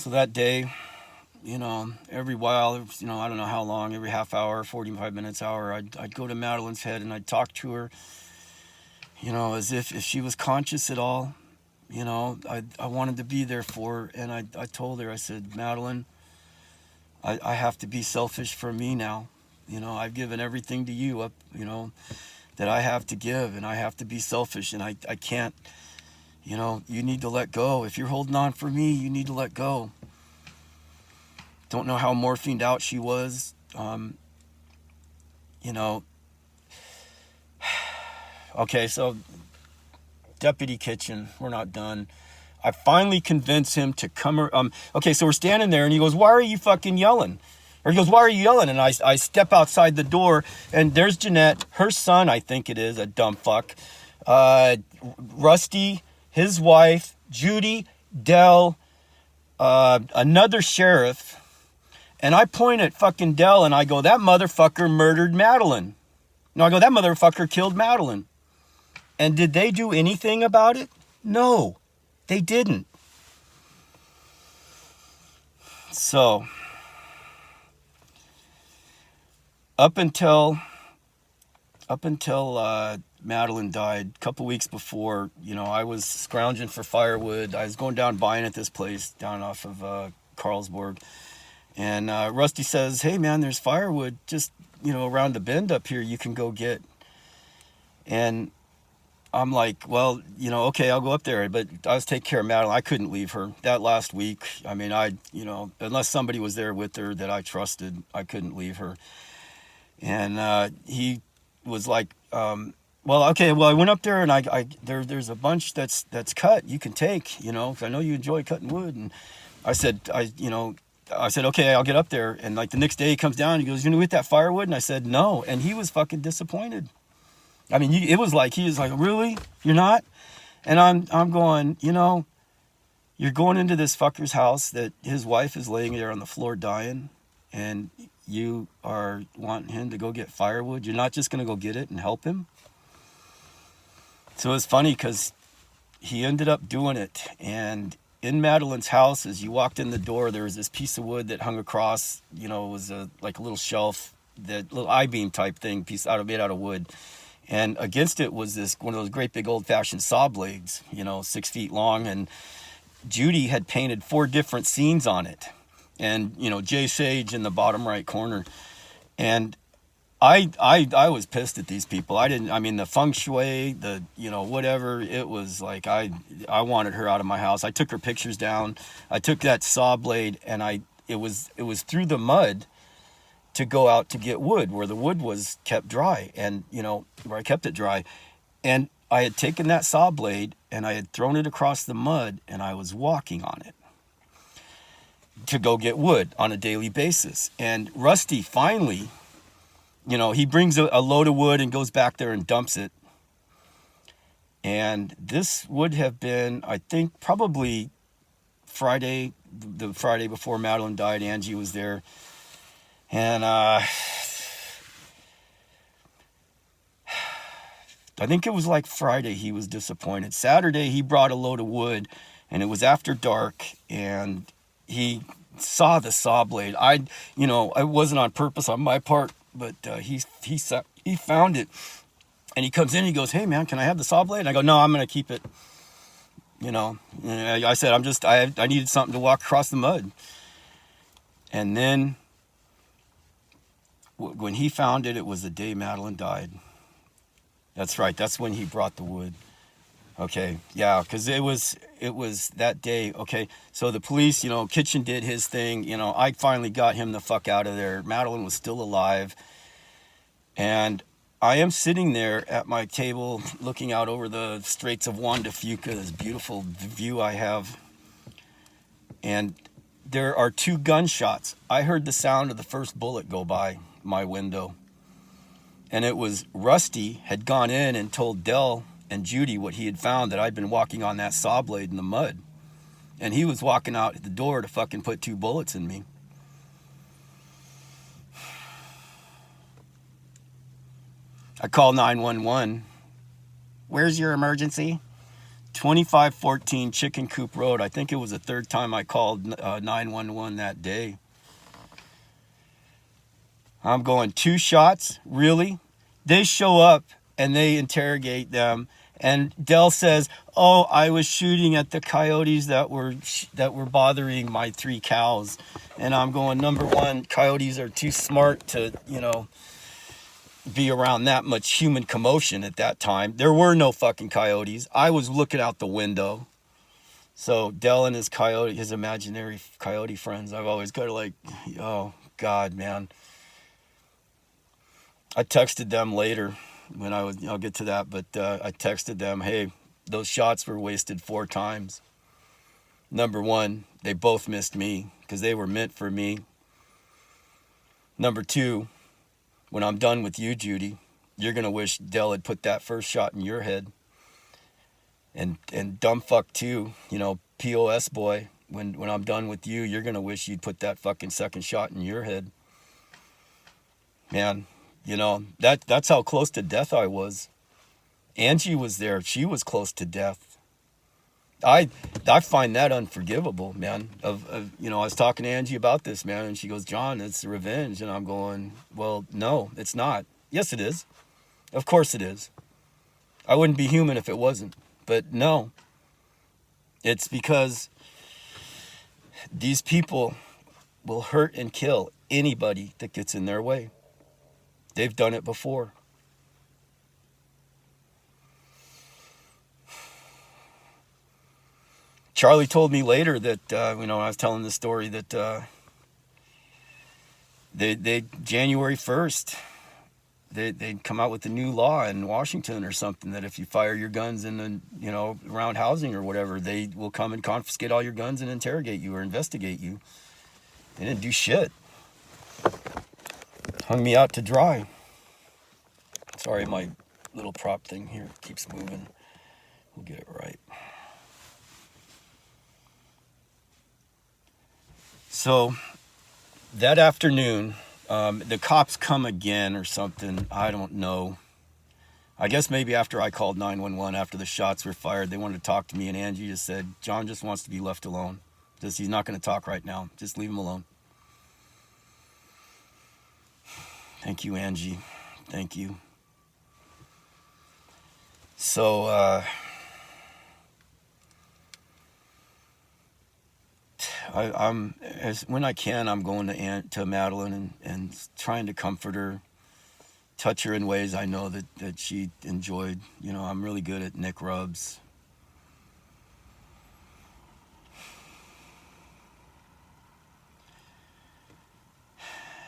So that day, every while, I don't know how long, every half hour, 45 minutes, hour, I'd go to Madeline's head and I'd talk to her, as if she was conscious at all. I wanted to be there for her. And I told her, I said, Madeline, I have to be selfish for me now. I've given everything to you up, that I have to give, and I have to be selfish, and I can't, you need to let go. If you're holding on for me, you need to let go. Don't know how morphined out she was. You know, okay, so Deputy Kitchen, we're not done. I finally convince him to come. Okay, so we're standing there, and he goes, "Why are you fucking yelling?" Or he goes, "Why are you yelling?" And I step outside the door, and there's Jeanette, her son, I think it is, a dumb fuck. Rusty, his wife, Judy, Dell, another sheriff. And I point at fucking Dell, and I go, "That motherfucker murdered Madeline." No, I go, "That motherfucker killed Madeline." And did they do anything about it? No, they didn't. So, up until Madeline died, a couple weeks before, I was scrounging for firewood. I was going down buying at this place down off of Carlsberg. And Rusty says, "Hey, man, there's firewood just, around the bend up here you can go get." And I'm like, "Well, okay, I'll go up there." But I was taking care of Madeline. I couldn't leave her that last week. I mean, unless somebody was there with her that I trusted, I couldn't leave her. And he was like, "Well, okay, well, I went up there, and there's a bunch that's cut. You can take, 'cause I know you enjoy cutting wood." And I said, "Okay, I'll get up there." And like the next day he comes down, he goes, "You hit that firewood?" And I said, "No." And he was fucking disappointed. I mean, it was like, he was like, "Really? You're not?" And I'm going, you're going into this fucker's house that his wife is laying there on the floor dying, and you are wanting him to go get firewood. You're not just going to go get it and help him. So it was funny because he ended up doing it. And in Madeline's house, as you walked in the door, there was this piece of wood that hung across, it was like a little shelf, that little I-beam type thing, made out of wood. And against it was one of those great big old-fashioned saw blades, 6 feet long. And Judy had painted 4 different scenes on it. And, Jay Sage in the bottom right corner. And I was pissed at these people. The feng shui, whatever, it was like, I wanted her out of my house. I took her pictures down. I took that saw blade, and it was through the mud to go out to get wood, where the wood was kept dry, and, where I kept it dry. And I had taken that saw blade, and I had thrown it across the mud, and I was walking on it to go get wood on a daily basis. And Rusty finally, he brings a load of wood and goes back there and dumps it. And this would have been, I think, probably Friday, the Friday before Madeline died. Angie was there. And I think it was like Friday he was disappointed. Saturday he brought a load of wood, and it was after dark, and he saw the saw blade. It wasn't on purpose on my part, but he found it, and he comes in and he goes, "Hey, man, can I have the saw blade?" And I go, "No, I'm going to keep it." And I said, I needed something to walk across the mud. And then when he found it, it was the day Madeline died. That's right. That's when he brought the wood. Okay. Yeah. Because it was that day. Okay. So the police, Kitchen did his thing. I finally got him the fuck out of there. Madeline was still alive. And I am sitting there at my table looking out over the Straits of Juan de Fuca, this beautiful view I have. And there are 2 gunshots. I heard the sound of the first bullet go by my window. And it was Rusty had gone in and told Dell and Judy what he had found, that I'd been walking on that saw blade in the mud. And he was walking out at the door to fucking put 2 bullets in me. I call 911. "Where's your emergency?" 2514 Chicken Coop Road. I think it was the third time I called 911 that day. I'm going, 2 shots? Really? They show up and they interrogate them. And Dell says, "Oh, I was shooting at the coyotes that were bothering my 3 cows." And I'm going, number one, coyotes are too smart to, be around that much human commotion at that time. There were no fucking coyotes. I was looking out the window. So Dell and his imaginary coyote friends, I've always got to like, oh God, man. I texted them later when I'll get to that, but I texted them, hey, those shots were wasted 4 times. Number one, they both missed me because they were meant for me. Number 2, when I'm done with you, Judy, you're going to wish Dell had put that first shot in your head. And dumb fuck too, POS boy, when I'm done with you, you're going to wish you'd put that fucking second shot in your head. Man, that's how close to death I was. Angie was there. She was close to death. I find that unforgivable, man. I was talking to Angie about this, man, and she goes, "John, it's revenge." And I'm going, well, no, it's not. Yes, it is. Of course it is. I wouldn't be human if it wasn't. But no, it's because these people will hurt and kill anybody that gets in their way. They've done it before. Charlie told me later that, I was telling the story that they January 1st, they'd come out with a new law in Washington or something that if you fire your guns in around housing or whatever, they will come and confiscate all your guns and interrogate you or investigate you. They didn't do shit. Hung me out to dry. Sorry, my little prop thing here keeps moving. We'll get it right. So that afternoon, the cops come again or something. I don't know. I guess maybe after I called 911, after the shots were fired, they wanted to talk to me, and Angie just said, "John just wants to be left alone. He's not going to talk right now. Just leave him alone." Thank you, Angie. Thank you. So, when I can, I'm going to Madeline and trying to comfort her, touch her in ways I know that she enjoyed. I'm really good at neck rubs.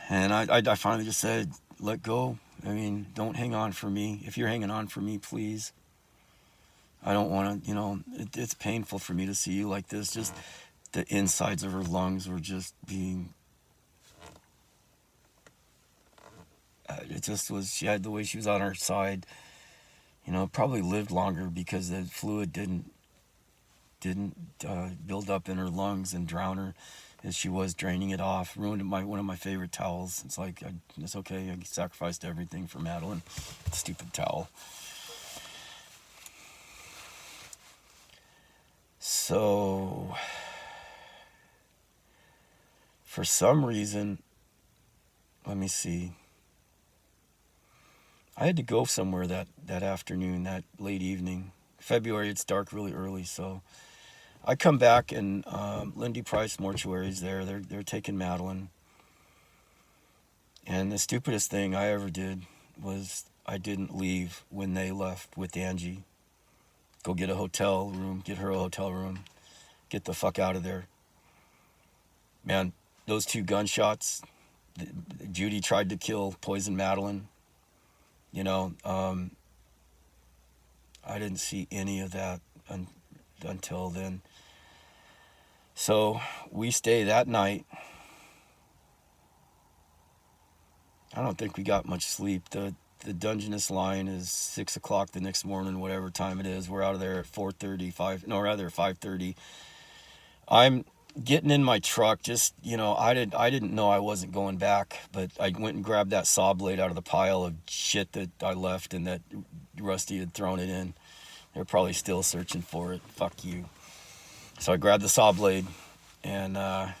And I finally just said, let go. Don't hang on for me. If you're hanging on for me, please. I don't want to, it's painful for me to see you like this. Just the insides of her lungs were just being, it just was, she had the way she was on her side, probably lived longer because the fluid didn't build up in her lungs and drown her as she was draining it off. Ruined one of my favorite towels. It's like, it's okay, I sacrificed everything for Madeline. Stupid towel. So, for some reason, let me see. I had to go somewhere that afternoon, that late evening. February, it's dark really early, so I come back and Lindy Price Mortuary's there. They're taking Madeline. And the stupidest thing I ever did was I didn't leave when they left with Angie. Go get a hotel room, get her a hotel room, get the fuck out of there. Man, those 2 gunshots, Judy tried to poison Madeline. I didn't see any of that until then. So we stay that night. I don't think we got much sleep. The Dungeness line is 6 o'clock the next morning, whatever time it is. We're out of there at 5:30. I'm getting in my truck. Just, I didn't know I wasn't going back, but I went and grabbed that saw blade out of the pile of shit that I left and that Rusty had thrown it in. They're probably still searching for it. Fuck you. So I grabbed the saw blade and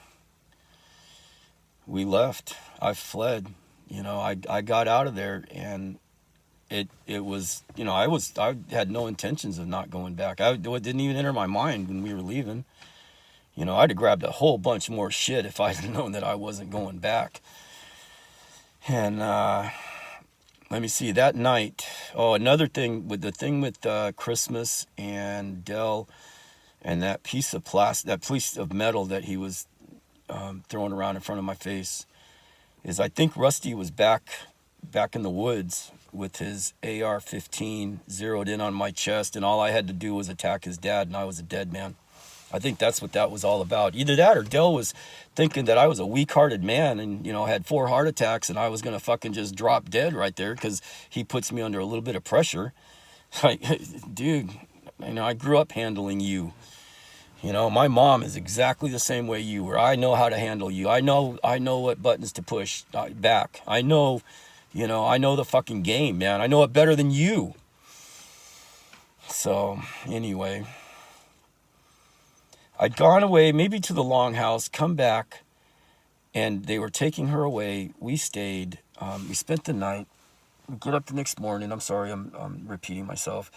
we left. I fled. I got out of there, and it was, I had no intentions of not going back. It didn't even enter my mind when we were leaving. I'd have grabbed a whole bunch more shit if I'd known that I wasn't going back. And let me see, that night, another thing with Christmas and Dell and that piece of metal that he was throwing around in front of my face, is I think Rusty was back in the woods with his AR-15 zeroed in on my chest, and all I had to do was attack his dad, and I was a dead man. I think that's what that was all about. Either that or Dell was thinking that I was a weak-hearted man and, had 4 heart attacks and I was going to fucking just drop dead right there because he puts me under a little bit of pressure. Like, dude, I grew up handling you. My mom is exactly the same way you were. I know how to handle you. I know what buttons to push back. I know the fucking game, man. I know it better than you. So, anyway, I'd gone away, maybe to the longhouse, come back, and they were taking her away. We stayed. We spent the night. We get up the next morning. I'm sorry, I'm repeating myself.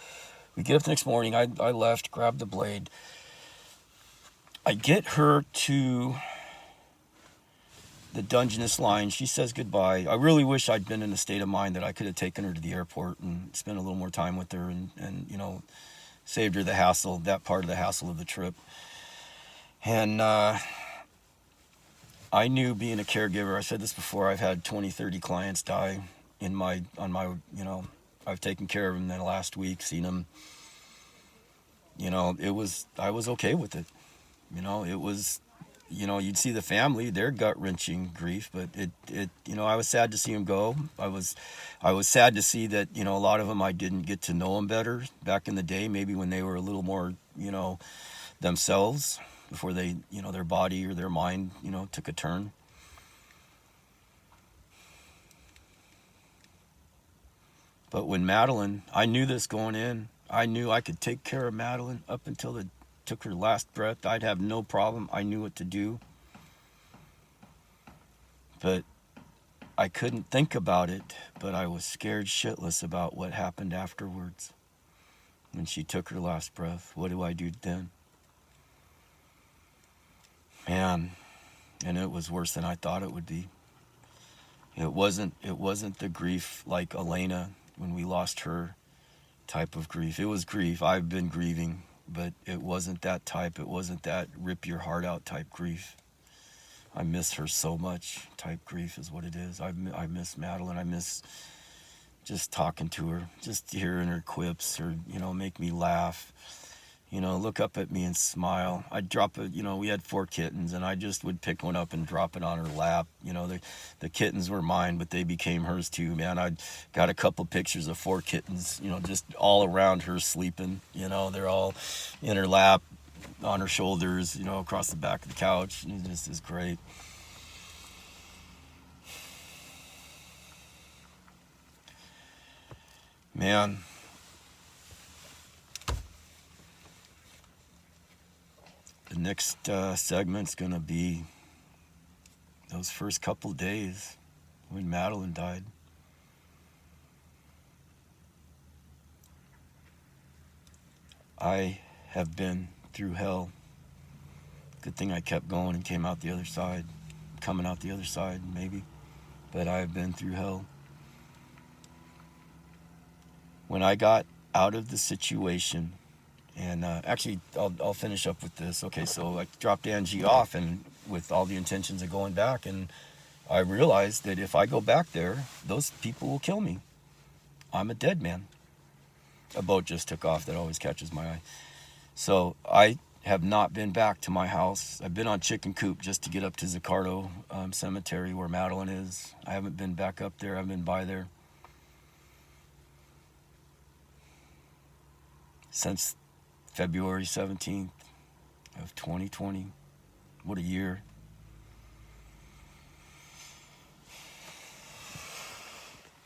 We get up the next morning. I left, grabbed the blade. I get her to the Dungeness line. She says goodbye. I really wish I'd been in a state of mind that I could have taken her to the airport and spent a little more time with her and saved her that part of the hassle of the trip. And I knew, being a caregiver, I said this before, I've had 20, 30 clients die I've taken care of them in the last week, seen them. I was okay with it. It was, you'd see the family, their gut-wrenching grief, but I was sad to see them go. I was sad to see that, a lot of them, I didn't get to know them better back in the day, maybe when they were a little more, themselves, before they, their body or their mind, took a turn. But when Madeline, I knew this going in, I knew I could take care of Madeline up until it took her last breath. I'd have no problem. I knew what to do. But I couldn't think about it, but I was scared shitless about what happened afterwards. When she took her last breath, what do I do then? Man, and it was worse than I thought it would be. It wasn't the grief like Elena when we lost her type of grief. It was grief. I've been grieving, but it wasn't that type. It wasn't that rip your heart out type grief. I miss her so much type grief is what it is. I miss Madeline. I miss just talking to her, just hearing her quips, or, make me laugh. Look up at me and smile. I'd drop we had 4 kittens, and I just would pick one up and drop it on her lap. The kittens were mine, but they became hers too, man. I got a couple pictures of 4 kittens, just all around her sleeping. They're all in her lap, on her shoulders, across the back of the couch. It just is great. Man. The next segment's going to be those first couple days when Madeline died. I have been through hell. Good thing I kept going and came out the other side. Coming out the other side, maybe. But I have been through hell. When I got out of the situation, and actually, I'll finish up with this. Okay, so I dropped Angie off, and with all the intentions of going back, and I realized that if I go back there, those people will kill me. I'm a dead man. A boat just took off. That always catches my eye. So I have not been back to my house. I've been on Chicken Coop just to get up to Zaccardo Cemetery where Madeline is. I haven't been back up there. I've been by there since February 17th of 2020. What a year.